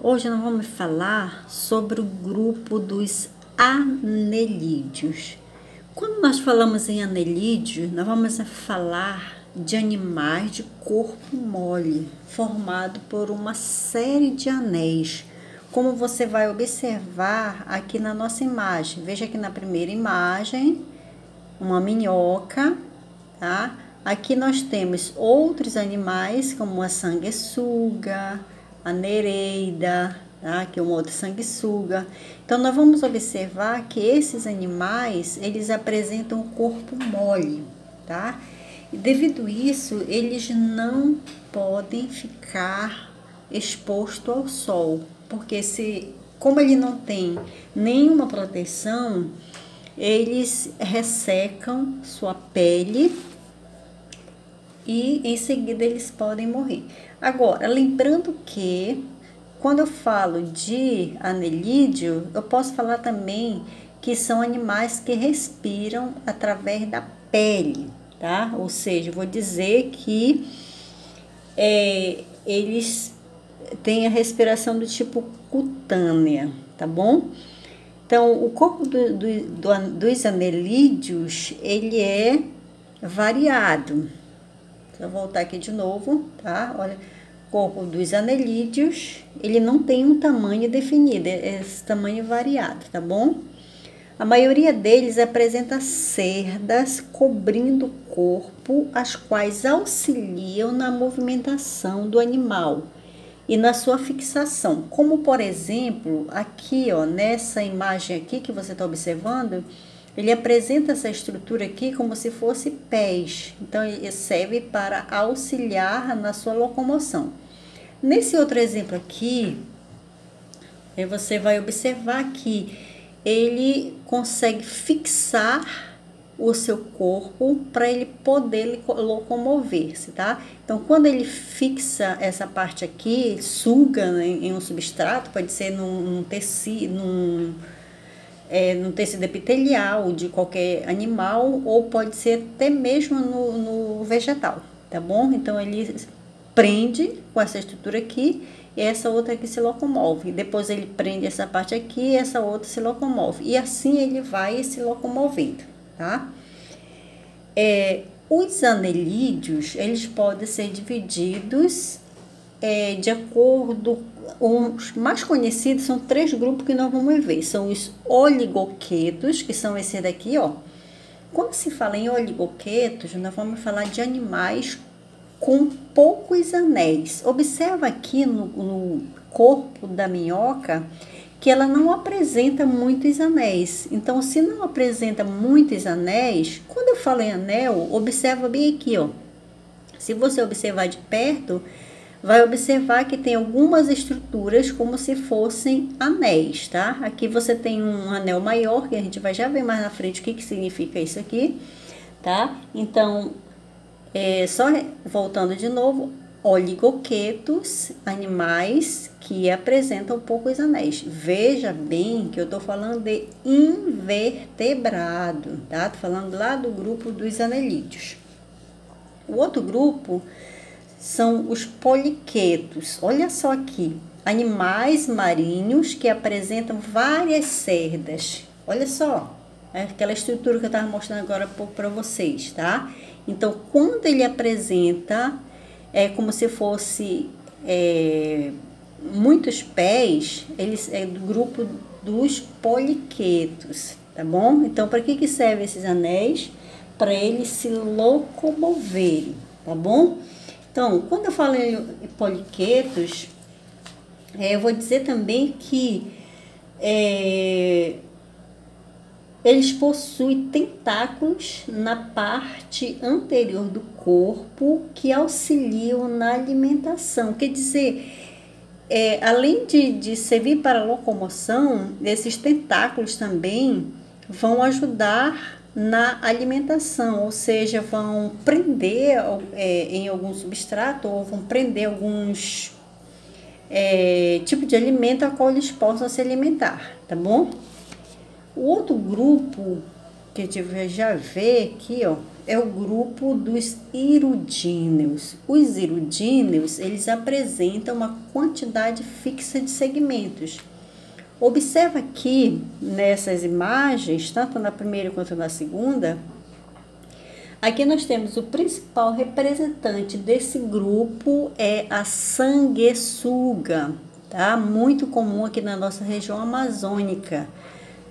Hoje nós vamos falar sobre o grupo dos anelídeos. Quando nós falamos em anelídeos, nós vamos falar de animais de corpo mole, formado por uma série de anéis, como você vai observar aqui na nossa imagem. Veja aqui na primeira imagem, uma minhoca, tá? Aqui nós temos outros animais, como a sanguessuga, a nereida, tá? Aqui uma outra sanguessuga. Então, nós vamos observar que esses animais, eles apresentam o corpo mole, tá? E devido a isso, eles não podem ficar exposto ao sol, porque como ele não tem nenhuma proteção, eles ressecam sua pele e em seguida eles podem morrer. Agora, lembrando que quando eu falo de anelídeo, eu posso falar também que são animais que respiram através da pele, tá? Ou seja, vou dizer que eles têm a respiração do tipo cutânea, tá bom? Então, o corpo dos anelídeos, ele é variado. Vou voltar aqui de novo, tá? Olha, o corpo dos anelídeos, ele não tem um tamanho definido, é esse tamanho variado, tá bom? A maioria deles apresenta cerdas cobrindo o corpo, as quais auxiliam na movimentação do animal e na sua fixação, como por exemplo, aqui ó, nessa imagem aqui que você está observando, ele apresenta essa estrutura aqui como se fosse pés, então ele serve para auxiliar na sua locomoção. Nesse outro exemplo aqui, você vai observar que ele consegue fixar o seu corpo para ele poder locomover-se, tá? Então, quando ele fixa essa parte aqui, suga, né, em um substrato, pode ser num tecido, num tecido epitelial de qualquer animal, ou pode ser até mesmo no vegetal, tá bom? Então, ele prende com essa estrutura aqui, e essa outra aqui se locomove. Depois ele prende essa parte aqui, e essa outra se locomove. E assim ele vai se locomovendo, tá? Os anelídeos, eles podem ser divididos de acordo... Os mais conhecidos são 3 grupos que nós vamos ver. São os oligoquetos, que são esse daqui, ó. Quando se fala em oligoquetos, nós vamos falar de animais com poucos anéis. Observa aqui no corpo da minhoca que ela não apresenta muitos anéis. Então, se não apresenta muitos anéis, quando eu falo em anel, observa bem aqui, ó. Se você observar de perto, vai observar que tem algumas estruturas como se fossem anéis, tá? Aqui você tem um anel maior, que a gente vai já ver mais na frente o que significa isso aqui, tá? Então, só voltando de novo, oligoquetos, animais que apresentam poucos anéis. Veja bem que eu tô falando de invertebrado, tá? Tô falando lá do grupo dos anelídeos. O outro grupo são os poliquetos. Olha só aqui, animais marinhos que apresentam várias cerdas. Olha só, aquela estrutura que eu estava mostrando agora há pouco para vocês, tá? Então, quando ele apresenta, é como se fosse muitos pés, eles é do grupo dos poliquetos, tá bom? Então, para que servem esses anéis? Para eles se locomoverem, tá bom? Então, quando eu falo em poliquetos, eu vou dizer também que eles possuem tentáculos na parte anterior do corpo que auxiliam na alimentação. Quer dizer, além de servir para a locomoção, esses tentáculos também vão ajudar na alimentação, ou seja, vão prender em algum substrato ou vão prender alguns tipos de alimento a qual eles possam se alimentar, tá bom? O outro grupo que a gente já vê aqui, ó, é o grupo dos hirudíneos. Os hirudíneos, eles apresentam uma quantidade fixa de segmentos. Observa aqui nessas imagens, tanto na primeira quanto na segunda, aqui nós temos o principal representante desse grupo é a sanguessuga, tá? Muito comum aqui na nossa região amazônica,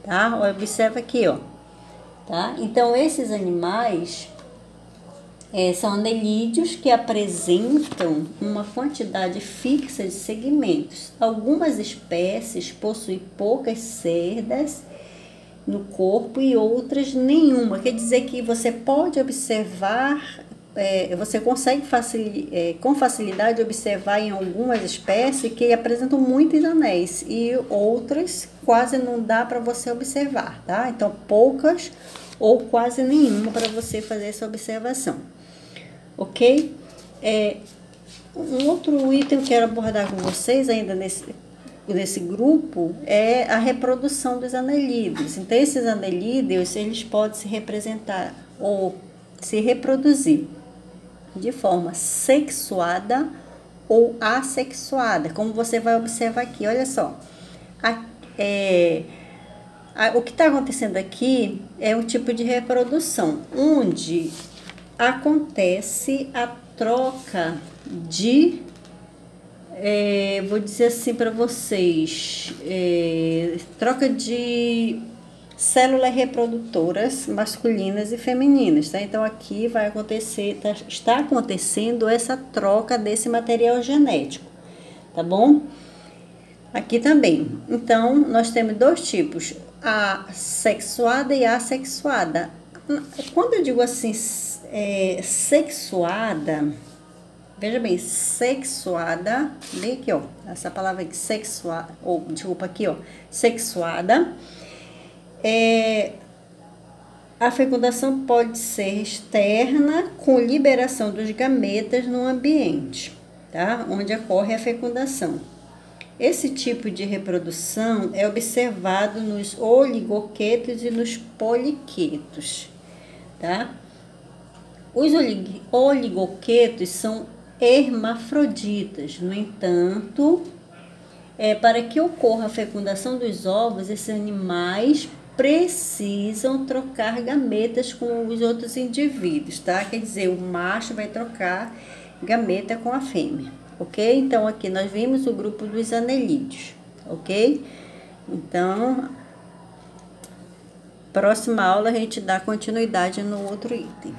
tá? Observa aqui, ó, tá? Então, esses animais são anelídeos que apresentam uma quantidade fixa de segmentos. Algumas espécies possuem poucas cerdas no corpo e outras nenhuma. Quer dizer que você pode observar, você consegue com facilidade observar em algumas espécies que apresentam muitos anéis e outras quase não dá para você observar, tá? Então, poucas ou quase nenhuma para você fazer essa observação. Ok? Um outro item que eu quero abordar com vocês ainda nesse grupo é a reprodução dos anelídeos. Então, esses anelídeos, eles podem se representar ou se reproduzir de forma sexuada ou assexuada, como você vai observar aqui. Olha só, o que está acontecendo aqui é um tipo de reprodução, onde acontece a troca de, vou dizer assim para vocês, troca de células reprodutoras masculinas e femininas, tá? Então, aqui vai acontecer, está acontecendo essa troca desse material genético, tá bom? Aqui também. Então, nós temos dois tipos, a sexuada e a assexuada. Quando eu digo assim, sexuada, veja bem, sexuada, vem aqui, ó, essa palavra aqui, sexuada, ou desculpa aqui, ó, sexuada, a fecundação pode ser externa, com liberação dos gametas no ambiente, tá? Onde ocorre a fecundação. Esse tipo de reprodução é observado nos oligoquetos e nos poliquetos, tá? Os oligoquetos são hermafroditas, no entanto, para que ocorra a fecundação dos ovos, esses animais precisam trocar gametas com os outros indivíduos, tá? Quer dizer, o macho vai trocar gameta com a fêmea, ok? Então, aqui nós vimos o grupo dos anelídeos, ok? Então, próxima aula a gente dá continuidade no outro item.